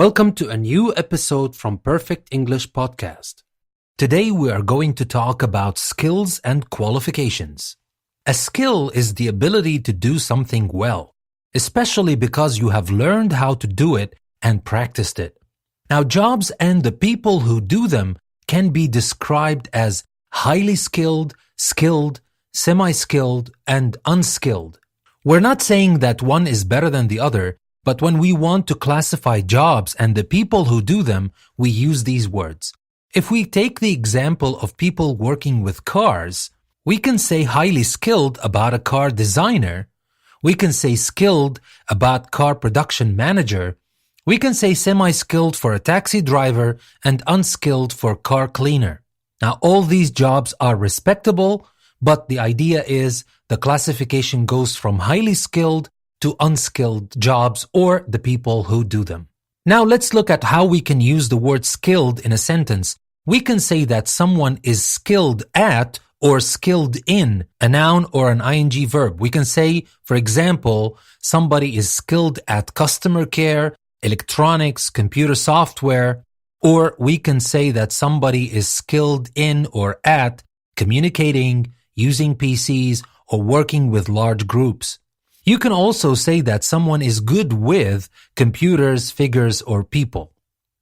Welcome to a new episode from Perfect English Podcast. Today we are going to talk about skills and qualifications. A skill is the ability to do something well, especially because you have learned how to do it and practiced it. Now, jobs and the people who do them can be described as highly skilled, skilled, semi-skilled, and unskilled. We're not saying that one is better than the other, but when we want to classify jobs and the people who do them, we use these words. If we take the example of people working with cars, we can say highly skilled about a car designer. We can say skilled about car production manager. We can say semi-skilled for a taxi driver and unskilled for car cleaner. Now, all these jobs are respectable, but the idea is the classification goes from highly skilled to unskilled jobs or the people who do them. Now let's look at how we can use the word skilled in a sentence. We can say that someone is skilled at or skilled in a noun or an ing verb. We can say, for example, somebody is skilled at customer care, electronics, computer software, or we can say that somebody is skilled in or at communicating, using PCs, or working with large groups. You can also say that someone is good with computers, figures, or people.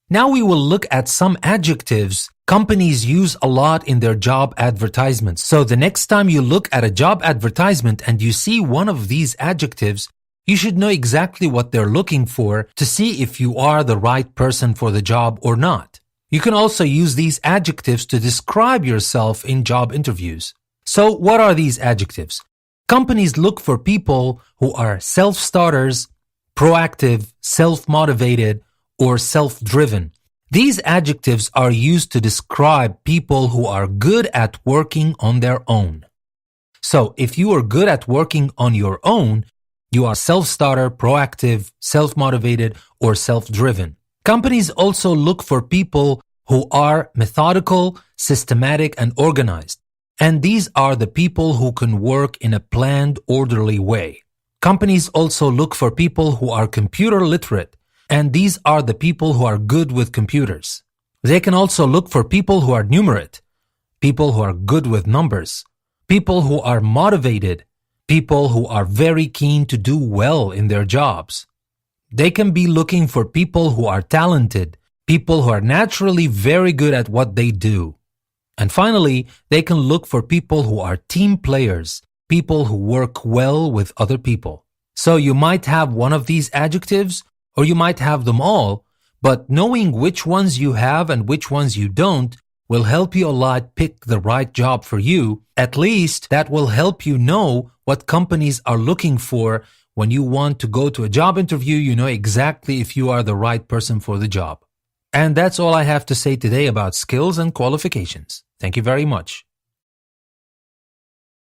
Now we will look at some adjectives companies use a lot in their job advertisements. So the next time you look at a job advertisement and you see one of these adjectives, you should know exactly what they're looking for to see if you are the right person for the job or not. You can also use these adjectives to describe yourself in job interviews. So what are these adjectives? Companies look for people who are self-starters, proactive, self-motivated, or self-driven. These adjectives are used to describe people who are good at working on their own. So if you are good at working on your own, you are self-starter, proactive, self-motivated, or self-driven. Companies also look for people who are methodical, systematic, and organized. And these are the people who can work in a planned, orderly way. Companies also look for people who are computer literate, and these are the people who are good with computers. They can also look for people who are numerate, people who are good with numbers, people who are motivated, people who are very keen to do well in their jobs. They can be looking for people who are talented, people who are naturally very good at what they do. And finally, they can look for people who are team players, people who work well with other people. So you might have one of these adjectives, or you might have them all, but knowing which ones you have and which ones you don't will help you a lot pick the right job for you. At least that will help you know what companies are looking for. When you want to go to a job interview, you know exactly if you are the right person for the job. And that's all I have to say today about skills and qualifications. Thank you very much.